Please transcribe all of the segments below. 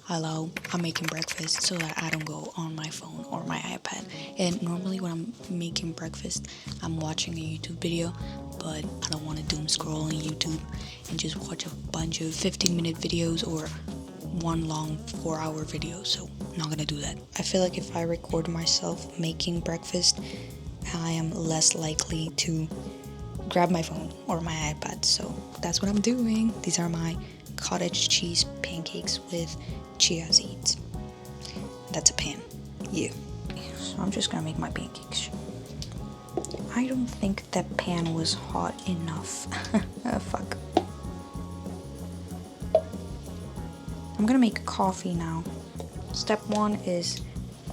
Hello, I'm making breakfast so that I don't go on my phone or my iPad. And normally when I'm making breakfast, I'm watching a YouTube video, but I don't want to doom scroll on YouTube and just watch a bunch of 15-minute videos or one long 4-hour video, so I'm not gonna do that. I feel like if I record myself making breakfast, I am less likely to grab my phone or my iPad, so that's what I'm doing. These are my cottage cheese pancakes with chia seeds. That's a pan. Yeah. So I'm just gonna make my pancakes. I don't think that pan was hot enough. Oh, fuck. I'm gonna make coffee now. Step 1 is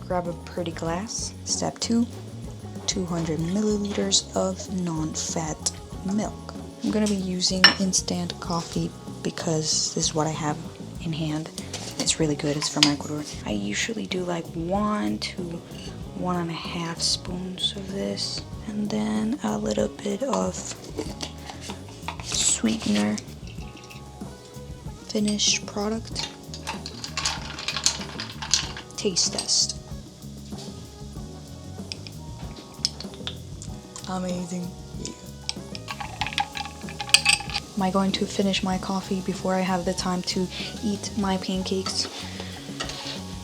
grab a pretty glass. Step 2, 200 milliliters of non-fat milk. I'm gonna be using instant coffee because this is what I have in hand. It's really good, it's from Ecuador. I usually do like 1 to 1.5 spoons of this, and then a little bit of sweetener. Finished product. Taste test. Amazing. Yeah. Am I going to finish my coffee before I have the time to eat my pancakes?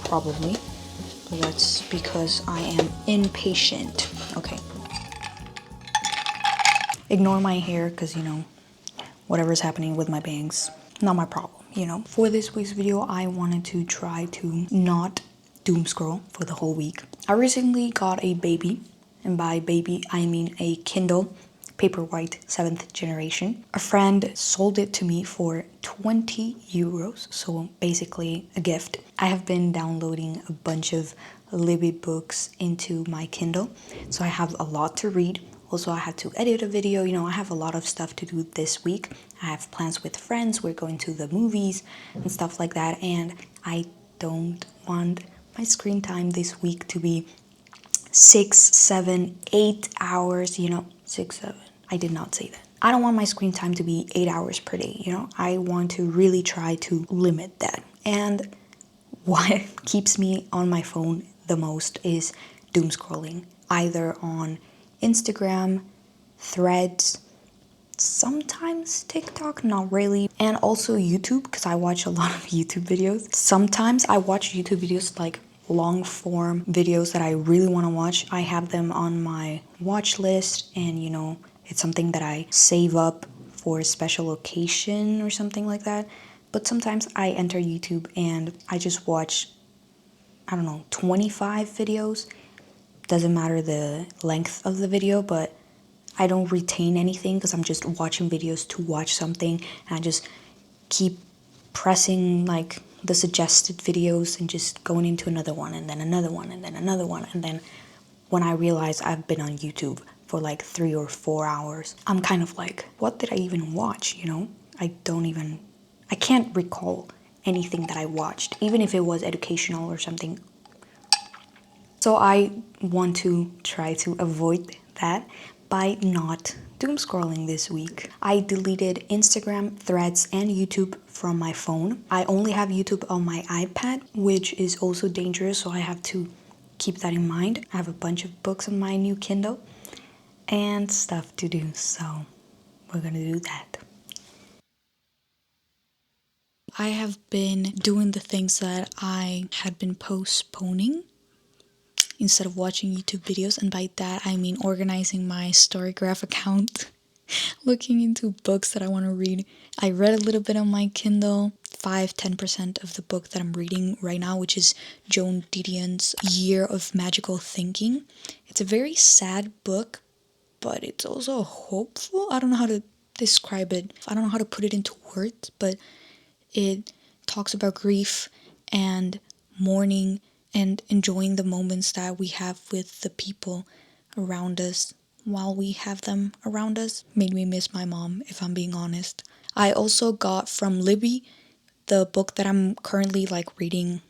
Probably. But that's because I am impatient. Okay. Ignore my hair because, you know, whatever's happening with my bangs, not my problem, you know. For this week's video, I wanted to try to not doom scroll for the whole week. I recently got a baby, and by baby I mean a Kindle Paperwhite 7th generation. A friend sold it to me for 20 euros, so basically a gift. I have been downloading a bunch of Libby books into my Kindle, so I have a lot to read. Also, I had to edit a video, you know, I have a lot of stuff to do this week. I have plans with friends, we're going to the movies and stuff like that, and I don't want my screen time this week to be 6, 7, 8 hours, you know, 6, 7. I did not say that. I don't want my screen time to be 8 hours per day, you know? I want to really try to limit that. And what keeps me on my phone the most is doom scrolling, either on Instagram, Threads, sometimes TikTok, not really, and also YouTube, because I watch a lot of YouTube videos. Sometimes I watch YouTube videos like long form videos that I really want to watch. I have them on my watch list, and you know, it's something that I save up for a special occasion or something like that. But sometimes I enter YouTube and I just watch, I don't know, 25 videos. Doesn't matter the length of the video, but I don't retain anything because I'm just watching videos to watch something, and I just keep pressing like the suggested videos and just going into another one and then another one and then another one, and then when I realize I've been on YouTube for like 3 or 4 hours, I'm kind of like, what did I even watch, you know? I can't recall anything that I watched, even if it was educational or something. So I want to try to avoid that by not doom scrolling this week. I deleted Instagram, Threads, and YouTube from my phone. I only have YouTube on my iPad, which is also dangerous, so I have to keep that in mind. I have a bunch of books on my new Kindle and stuff to do, so we're gonna do that. I have been doing the things that I had been postponing instead of watching YouTube videos, and by that I mean organizing my Storygraph account, looking into books that I want to read. I read a little bit on my Kindle, 5-10% of the book that I'm reading right now, which is Joan Didion's Year of Magical Thinking. It's a very sad book, but it's also hopeful. I don't know how to describe it. I don't know how to put it into words, but it talks about grief and mourning and enjoying the moments that we have with the people around us while we have them around us. Made me miss my mom, if I'm being honest. I also got from Libby the book that I'm currently like reading,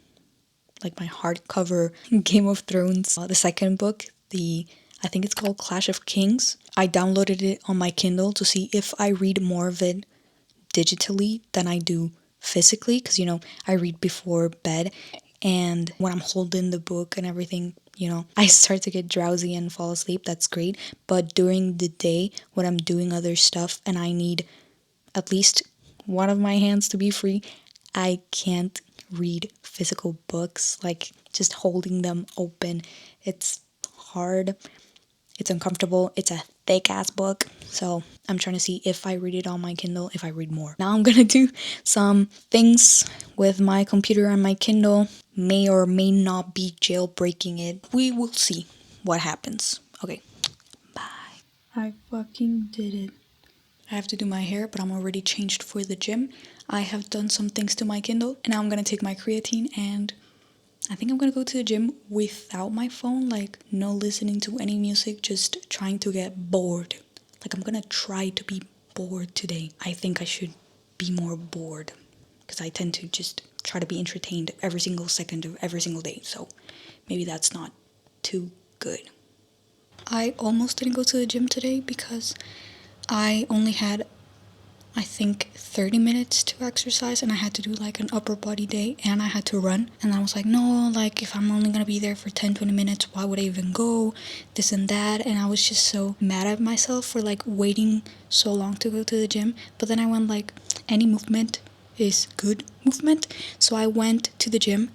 like my hardcover Game of Thrones, the second book, I think it's called Clash of Kings. I downloaded it on my Kindle to see if I read more of it digitally than I do physically, because I read before bed, and when I'm holding the book and everything, I start to get drowsy and fall asleep. That's great. But during the day, when I'm doing other stuff and I need at least one of my hands to be free, I can't read physical books, like just holding them open. It's hard. It's uncomfortable. It's a thick ass book. So I'm trying to see if I read it on my Kindle, if I read more. Now I'm gonna do some things with my computer and my Kindle. May or may not be jailbreaking it. We will see what happens. Okay, bye. I fucking did it. I have to do my hair, but I'm already changed for the gym. I have done some things to my Kindle, and now I'm gonna take my creatine, and I think I'm gonna go to the gym without my phone, like no listening to any music, just trying to get bored. Like I'm gonna try to be bored today. I think I should be more bored, because I tend to just try to be entertained every single second of every single day, so maybe that's not too good. I almost didn't go to the gym today because I only had, I think, 30 minutes to exercise, and I had to do like an upper body day, and I had to run. And I was like, no, like if I'm only gonna be there for 10-20 minutes, why would I even go? This and that. And I was just so mad at myself for like waiting so long to go to the gym. But then I went like, any movement is good movement. So I went to the gym,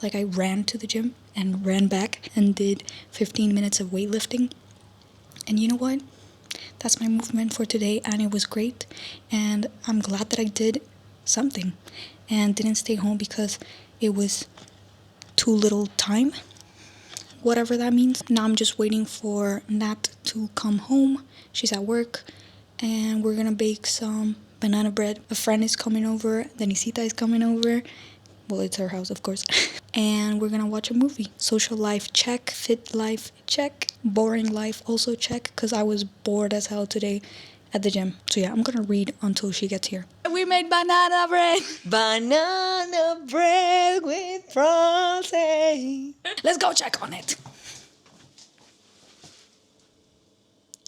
like I ran to the gym and ran back and did 15 minutes of weightlifting. And you know what? That's my movement for today, and it was great. And I'm glad that I did something and didn't stay home because it was too little time, whatever that means. Now I'm just waiting for Nat to come home. She's at work, and we're gonna bake some banana bread. A friend is coming over, Danisita is coming over. Well, it's her house, of course. And we're gonna watch a movie. Social life, check. Fit life, check. Boring life, also check, because I was bored as hell today at the gym. So yeah, I'm gonna read until she gets here. We made banana bread. Banana bread with frosting. Let's go check on it.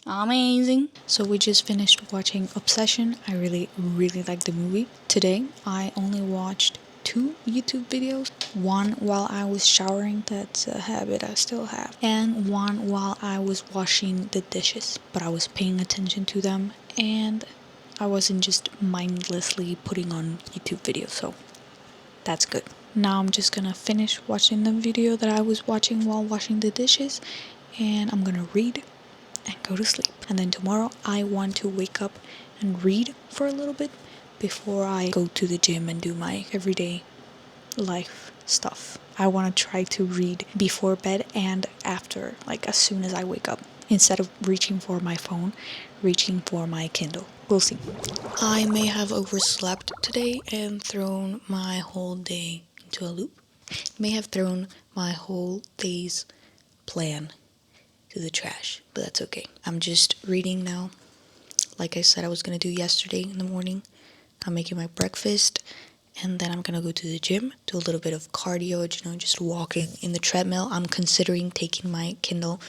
Amazing. So we just finished watching Obsession. I really liked the movie. Today, I only watched 2 YouTube videos. One while I was showering, that's a habit I still have. And one while I was washing the dishes. But I was paying attention to them, and I wasn't just mindlessly putting on YouTube videos, so that's good. Now I'm just gonna finish watching the video that I was watching while washing the dishes, and I'm gonna read and go to sleep. And then tomorrow I want to wake up and read for a little bit before I go to the gym and do my everyday life stuff. I want to try to read before bed and after, like as soon as I wake up, instead of reaching for my phone, reaching for my Kindle. We'll see. I may have overslept today and thrown my whole day into a loop. May have thrown my whole day's plan to the trash, but that's okay. I'm just reading now. Like I said I was gonna do yesterday in the morning. I'm making my breakfast, and then I'm gonna go to the gym, do a little bit of cardio, just walking in the treadmill. I'm considering taking my Kindle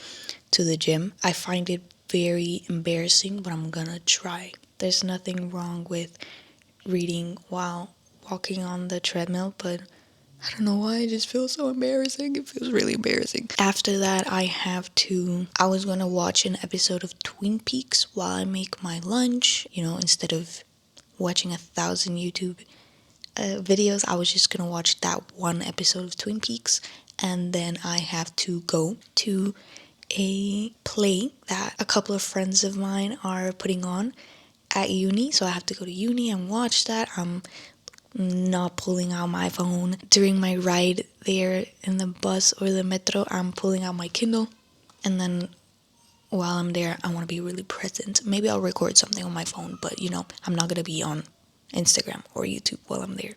to the gym. I find it very embarrassing, but I'm gonna try. There's nothing wrong with reading while walking on the treadmill, but I don't know why, it just feels so embarrassing. It feels really embarrassing. After that, I was gonna watch an episode of Twin Peaks while I make my lunch. Instead of watching 1,000 YouTube videos, I was just gonna watch that one episode of Twin Peaks. And then I have to go to a play that a couple of friends of mine are putting on at uni. So I have to go to uni and watch that. I'm not pulling out my phone. During my ride there in the bus or the metro, I'm pulling out my Kindle. And then while I'm there, I want to be really present. Maybe I'll record something on my phone, but I'm not going to be on Instagram or YouTube while I'm there.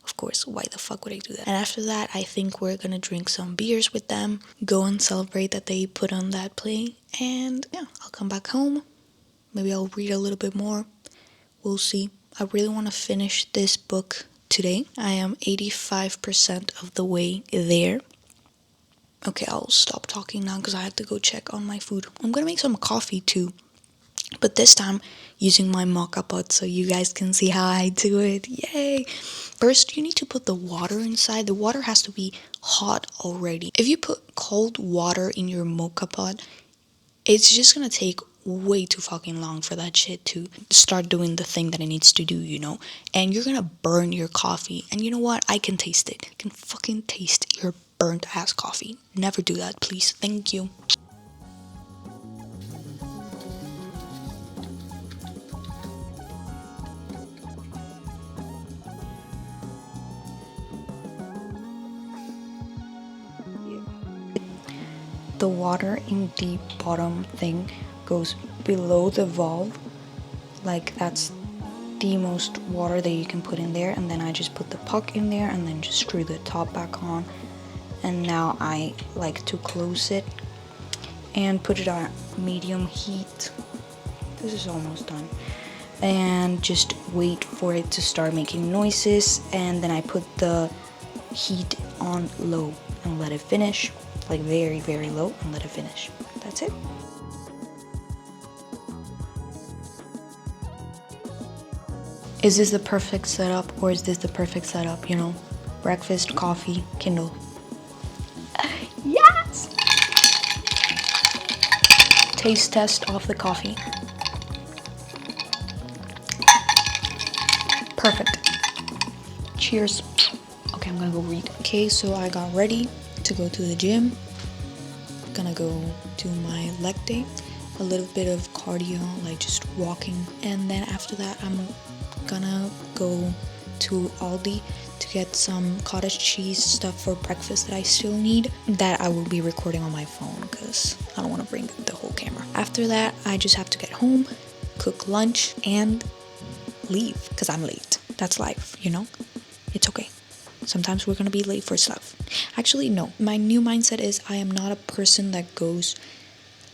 Of course, why the fuck would I do that? And after that, I think we're going to drink some beers with them, go and celebrate that they put on that play. And yeah, I'll come back home. Maybe I'll read a little bit more. We'll see. I really want to finish this book today. I am 85% of the way there. Okay, I'll stop talking now because I have to go check on my food. I'm going to make some coffee too. But this time using my mocha pot so you guys can see how I do it. Yay! First, you need to put the water inside. The water has to be hot already. If you put cold water in your mocha pot, it's just gonna take way too fucking long for that shit to start doing the thing that it needs to do, you know? And you're gonna burn your coffee. And you know what? I can taste it. I can fucking taste your burnt ass coffee. Never do that, please. Thank you. The water in the bottom thing goes below the valve, like that's the most water that you can put in there, and then I just put the puck in there and then just screw the top back on. And now I like to close it and put it on medium heat. This is almost done. And just wait for it to start making noises, and then I put the heat on low and let it finish, like very, very low, and let it finish. That's it. Is this the perfect setup, or is this the perfect setup, you know? Breakfast, coffee, Kindle. Yes! Taste test of the coffee. Perfect. Cheers. Okay, I'm gonna go read. Okay, so I got ready to go to the gym. Gonna go do my leg day, a little bit of cardio, like just walking, and then after that I'm gonna go to Aldi to get some cottage cheese stuff for breakfast that I still need, that I will be recording on my phone because I don't want to bring the whole camera. After that, I just have to get home, cook lunch, and leave because I'm late. That's life, you know? It's okay. Sometimes we're gonna be late for stuff. Actually, no. My new mindset is I am not a person that goes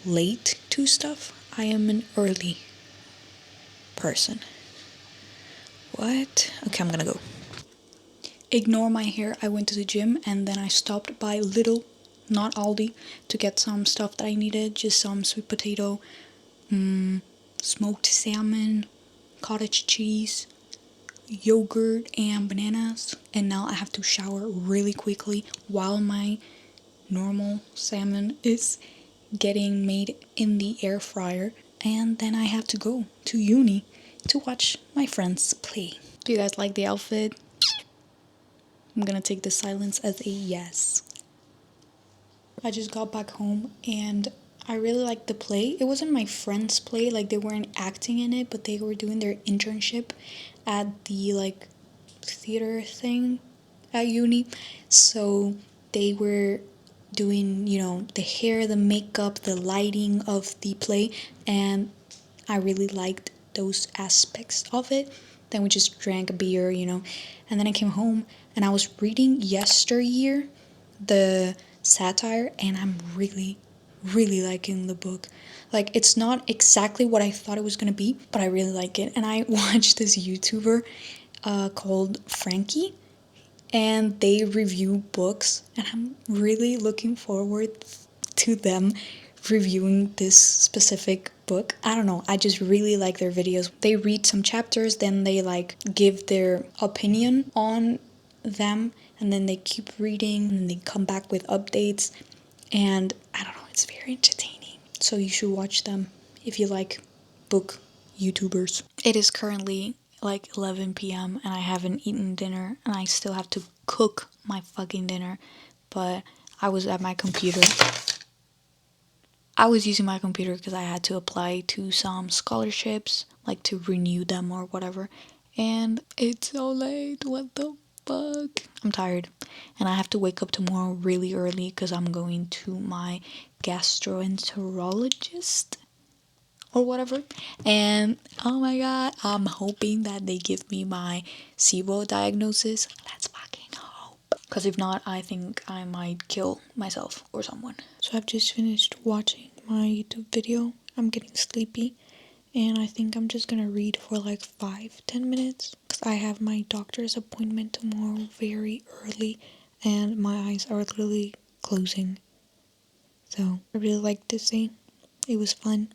late to stuff. I am an early person. What? Okay, I'm gonna go. Ignore my hair. I went to the gym and then I stopped by Lidl, not Aldi, to get some stuff that I needed. Just some sweet potato, smoked salmon, cottage cheese, yogurt, and bananas. And now I have to shower really quickly while my normal salmon is getting made in the air fryer. And then I have to go to uni to watch my friends play. Do you guys like the outfit? I'm gonna take the silence as a yes. I just got back home and I really liked the play. It wasn't my friend's play, like they weren't acting in it, but they were doing their internship at the like theater thing at uni. So they were doing, you know, the hair, the makeup, the lighting of the play, and I really liked those aspects of it. Then we just drank a beer, you know, and then I came home and I was reading Yesteryear, the satire, and I'm really, really liking the book. Like, it's not exactly what I thought it was gonna be, but I really like it. And I watched this YouTuber called Frankie, and they review books, and I'm really looking forward to them reviewing this specific book. I don't know, I just really like their videos. They read some chapters, then they like give their opinion on them, and then they keep reading and they come back with updates, and I don't know, it's very entertaining. So you should watch them if you like book YouTubers. It is currently like 11 p.m. and I haven't eaten dinner and I still have to cook my fucking dinner, but I was at my computer. I was using my computer because I had to apply to some scholarships, like to renew them or whatever, and it's so late. What the fuck? I'm tired and I have to wake up tomorrow really early because I'm going to my gastroenterologist or whatever, and oh my god, I'm hoping that they give me my SIBO diagnosis. Let's fucking hope, because if not, I think I might kill myself or someone. So I've just finished watching my YouTube video. I'm getting sleepy and I think I'm just gonna read for like 5-10 minutes because I have my doctor's appointment tomorrow very early and my eyes are literally closing. So I really liked this scene. It was fun.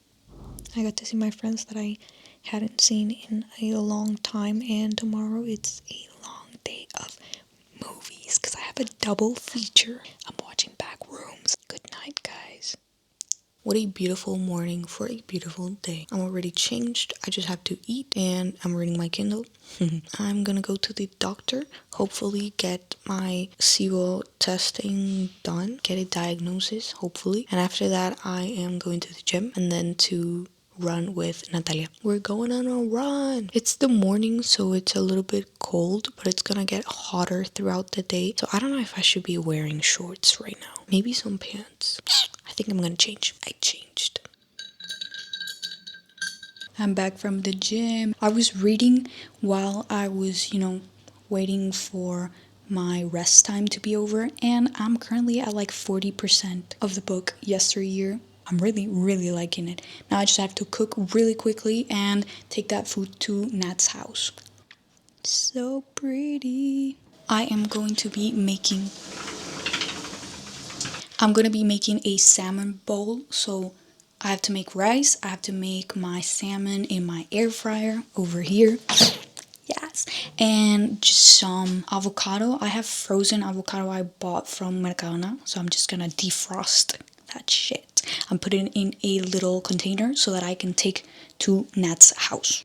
I got to see my friends that I hadn't seen in a long time, and tomorrow it's a long day of movies because I have a double feature. I'm watching Backrooms. Good night, guys. What a beautiful morning for a beautiful day. I'm already changed. I just have to eat and I'm reading my Kindle. I'm gonna go to the doctor, hopefully get my SIBO testing done, get a diagnosis, hopefully. And after that, I am going to the gym and then to run with Natalia. We're going on a run. It's the morning, so it's a little bit cold, but it's gonna get hotter throughout the day. So I don't know if I should be wearing shorts right now. Maybe some pants. I think I'm gonna change. I changed. I'm back from the gym. I was reading while I was, waiting for my rest time to be over, and I'm currently at like 40% of the book yesteryear. I'm really, really liking it. Now I just have to cook really quickly and take that food to Nat's house. So pretty. I'm going to be making a salmon bowl. So I have to make rice. I have to make my salmon in my air fryer over here. Yes. And just some avocado. I have frozen avocado I bought from Mercadona. So I'm just gonna defrost that shit. I'm putting it in a little container so that I can take to Nat's house.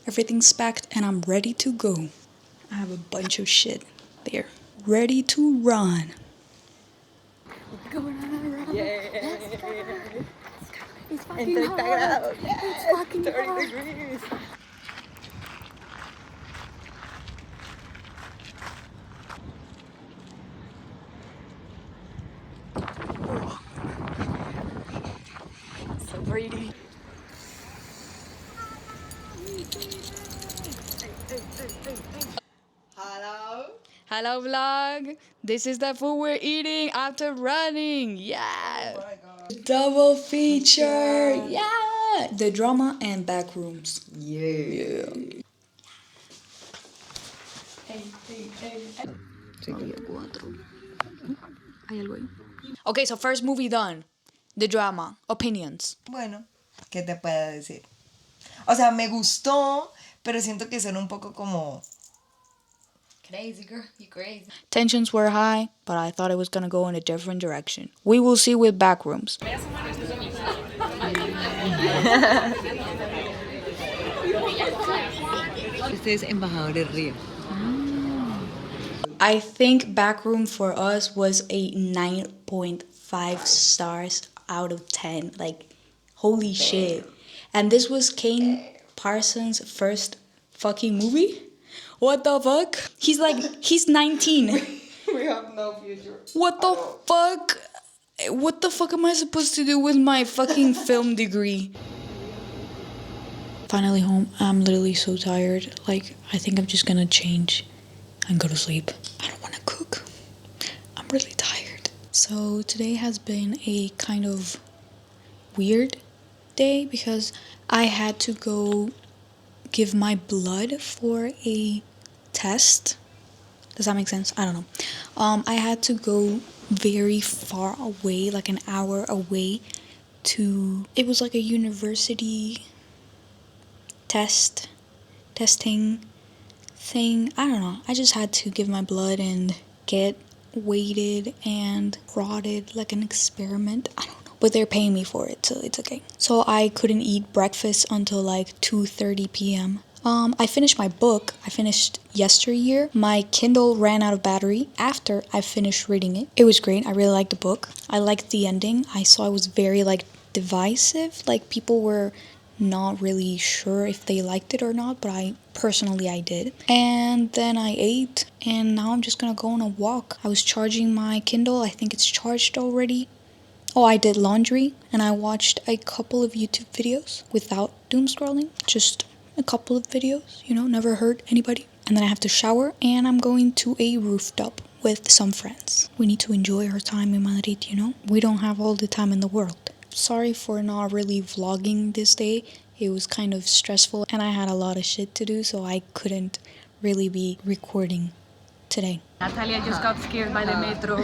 Everything's packed and I'm ready to go. I have a bunch of shit there. Ready to run. We're going on a run. Yeah. Let's go. It's fucking hot. It's fucking 30 hot. Degrees. So pretty. Hello. Hello vlog. This is the food we're eating after running. Yeah. Oh my God. Double feature. Yeah. The drama and Backrooms. Yeah. Hay algo ahí. Okay, so first movie done. The drama. Opinions. Bueno, ¿qué te puedo decir? O sea, me gustó, pero siento que son un poco como... Crazy, girl. You crazy. Tensions were high, but I thought it was gonna go in a different direction. We will see with Backrooms. Este es Embajadores Río. I think Backroom for us was a 9.5 stars out of 10. Like, holy shit. And this was Kane Parsons' first fucking movie? What the fuck? He's 19. We have no future. What the fuck? What the fuck am I supposed to do with my fucking film degree? Finally home. I'm literally so tired. Like, I think I'm just gonna change and go to sleep. I don't want to cook. I'm really tired. So today has been a kind of weird day because I had to go give my blood for a test. Does that make sense? I don't know. I had to go very far away, like an hour away it was like a university testing thing. I don't know. I just had to give my blood and get weighted and prodded like an experiment. I don't know. But they're paying me for it, so it's okay. So I couldn't eat breakfast until like 2:30 p.m. I finished my book. I finished yesteryear. My Kindle ran out of battery after I finished reading it. It was great. I really liked the book. I liked the ending. I saw it was very like divisive. Like people were not really sure if they liked it or not, but I did. And then I ate, and now I'm just gonna go on a walk. I was charging my Kindle. I think it's charged already. Oh, I did laundry, and I watched a couple of YouTube videos without doom scrolling. Just a couple of videos, never hurt anybody. And then I have to shower, and I'm going to a rooftop with some friends. We need to enjoy our time in Madrid, We don't have all the time in the world. sorry for not really vlogging this day. It was kind of stressful and I had a lot of shit to do, so I couldn't really be recording today. Natalia just got scared by the metro.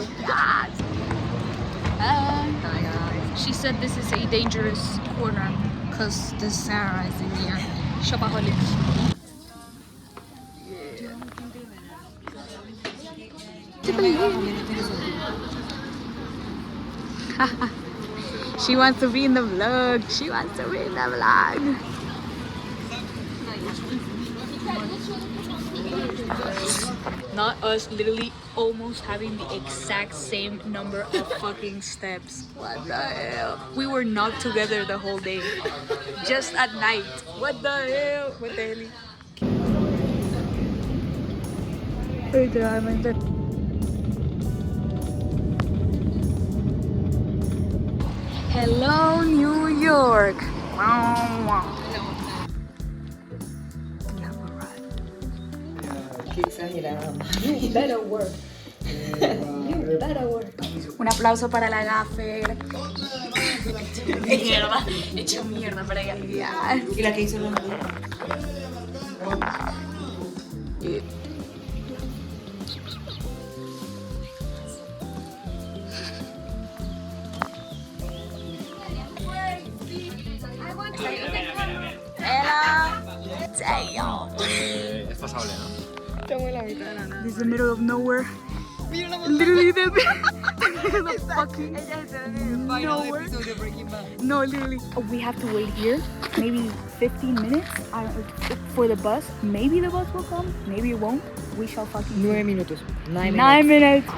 She said this is a dangerous corner because the Sarah is in here. Shopaholics. She wants to be in the vlog. She wants to be in the vlog. Not us literally almost having the exact same number of fucking steps. What the hell? We were not together the whole day. Just at night. What the hell? What the hell? Hello, New York. Qué exagerada. You better work. You better work. Un aplauso para la gaffer. Mierda. Hecho mierda para ella. Y la que hizo los Damn. Es pasable, ¿no? Estamos en la mitad de la nada. This is the middle of nowhere. Literally the fucking nowhere. No, literally. We have to wait here, maybe 15 minutes for the bus. Maybe the bus will come, maybe it won't. We shall fucking see. 9 minutos. 9 minutes.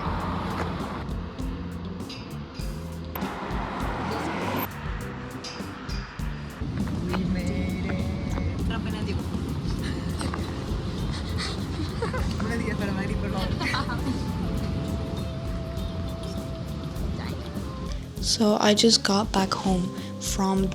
So I just got back home from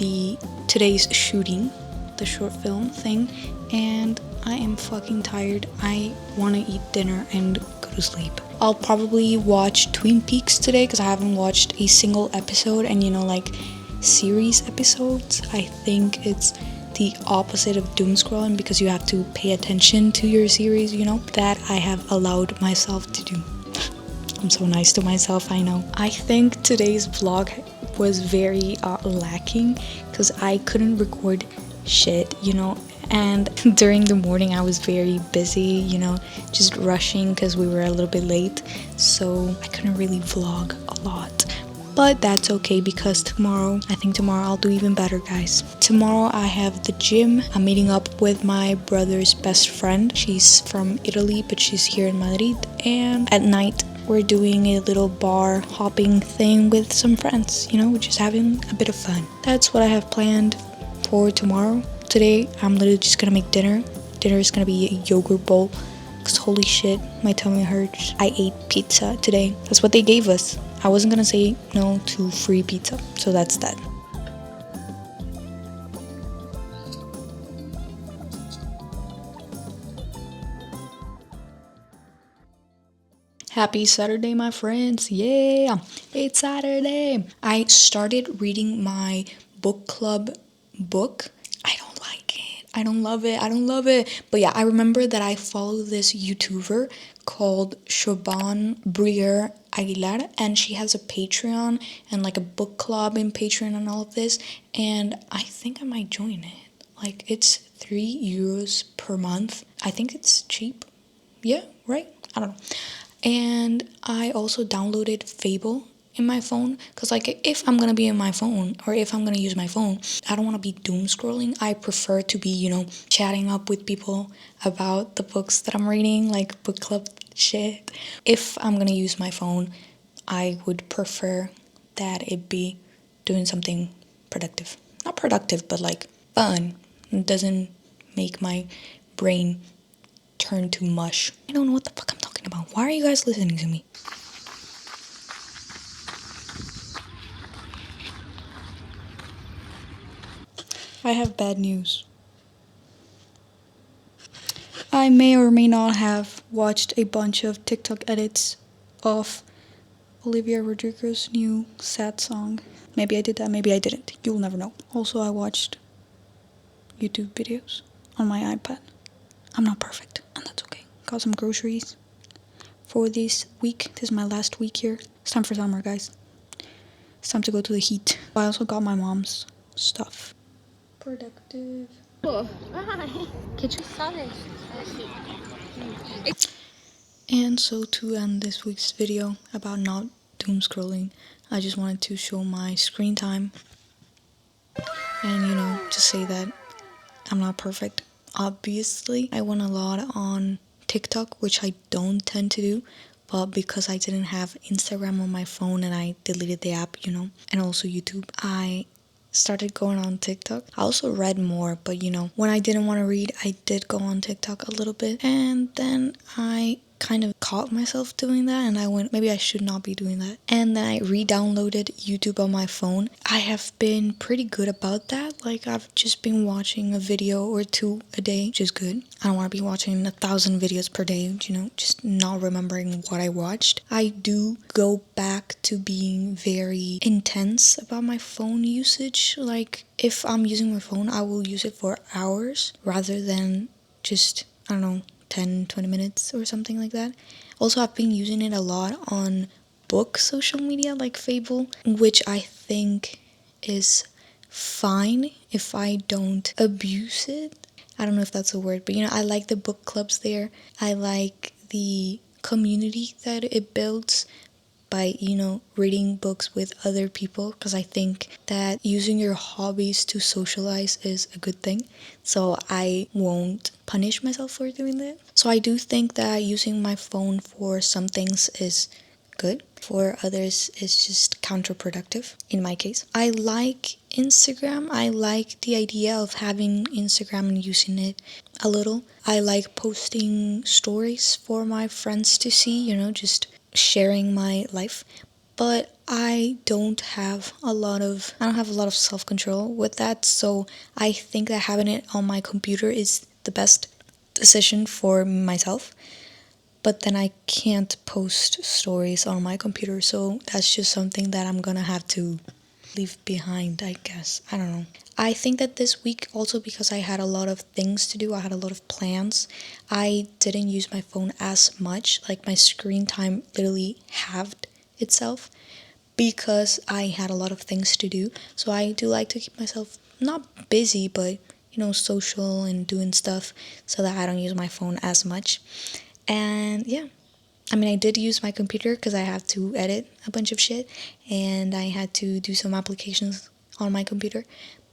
today's shooting, the short film thing, and I am fucking tired. I want to eat dinner and go to sleep. I'll probably watch Twin Peaks today because I haven't watched a single episode, and like series episodes, I think it's the opposite of doomscrolling because you have to pay attention to your series, that I have allowed myself to do. I'm so nice to myself, I know. I think today's vlog was very lacking because I couldn't record shit, and during the morning I was very busy, just rushing because we were a little bit late, so I couldn't really vlog a lot. But that's okay because I think tomorrow I'll do even better, guys. Tomorrow I have the gym. I'm meeting up with my brother's best friend. She's from Italy, but she's here in Madrid. And at night, we're doing a little bar hopping thing with some friends, we're just having a bit of fun. That's what I have planned for tomorrow. Today, I'm literally just gonna make dinner. Dinner is gonna be a yogurt bowl, because holy shit, my tummy hurts. I ate pizza today. That's what they gave us. I wasn't gonna say no to free pizza, so that's that. Happy Saturday, my friends. Yeah, it's Saturday. I started reading my book club book. I don't like it. I don't love it. But yeah, I remember that I follow this YouTuber called Shaban Brier Aguilar, and she has a Patreon and like a book club in Patreon and all of this, and I think I might join it. It's €3 per month. I think it's cheap. Yeah, right? I don't know. And I also downloaded Fable in my phone because if I'm gonna be in my phone or if I'm gonna use my phone, I don't want to be doom scrolling. I prefer to be chatting up with people about the books that I'm reading, like book club shit. If I'm gonna use my phone, I would prefer that it be doing something productive. Not productive, but fun. It doesn't make my brain turn to mush. I don't know what the fuck I'm talking about. Why are you guys listening to me? I have bad news. I may or may not have watched a bunch of TikTok edits of Olivia Rodrigo's new sad song. Maybe I did that, maybe I didn't. You'll never know. Also, I watched YouTube videos on my iPad. I'm not perfect, and that's okay. Got some groceries for this week. This is my last week here. It's time for summer, guys. It's time to go to the heat. I also got my mom's stuff. Productive. And so to end this week's video about not doom scrolling, I just wanted to show my screen time and, you know, just say that I'm not perfect. Obviously, I went a lot on TikTok, which I don't tend to do, but because I didn't have Instagram on my phone and I deleted the app, you know, and also YouTube, I started going on TikTok. I also read more, but you know, when I didn't want to read, I did go on TikTok a little bit, and then I kind of caught myself doing that, and I went, maybe I should not be doing that. And then I re-downloaded YouTube on my phone. I have been pretty good about that. Like, I've just been watching a video or two a day, which is good. I don't want to be watching 1,000 videos per day, you know, just not remembering what I watched. I do go back to being very intense about my phone usage. Like, if I'm using my phone, I will use it for hours rather than just, I don't know, 10-20 minutes or something like that. Also, I've been using it a lot on book social media like Fable, which I think is fine if I don't abuse it. I don't know if that's a word, but you know, I like the book clubs there. I like the community that it builds by, you know, reading books with other people, because I think that using your hobbies to socialize is a good thing. So I won't punish myself for doing that. So I do think that using my phone for some things is good. For others, it's just counterproductive, in my case. I like Instagram. I like the idea of having Instagram and using it a little. I like posting stories for my friends to see, you know, just sharing my life. But I don't have a lot of self-control with that, so I think that having it on my computer is the best decision for myself. But then I can't post stories on my computer, so that's just something that I'm gonna have to leave behind, I guess. I don't know. I think that this week, also because I had a lot of things to do, I had a lot of plans, I didn't use my phone as much. Like, my screen time literally halved itself because I had a lot of things to do. So I do like to keep myself not busy, but, you know, social and doing stuff so that I don't use my phone as much. And yeah, I mean, I did use my computer because I have to edit a bunch of shit, and I had to do some applications on my computer,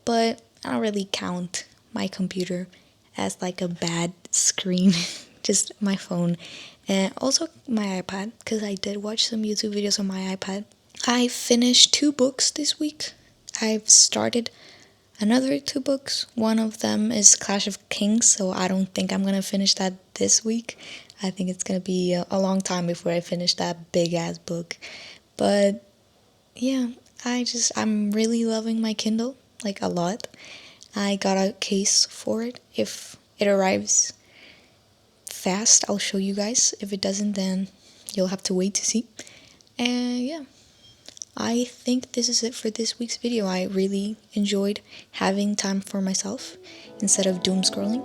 but I don't really count my computer as like a bad screen, just my phone, and also my iPad, because I did watch some YouTube videos on my iPad. I finished 2 books this week. I've started another 2 books. One of them is Clash of Kings, so I don't think I'm gonna finish that this week. I think it's gonna be a long time before I finish that big ass book. But yeah, I'm really loving my Kindle, like, a lot. I got a case for it. If it arrives fast, I'll show you guys. If it doesn't, then you'll have to wait to see. And yeah, I think this is it for this week's video. I really enjoyed having time for myself instead of doom scrolling.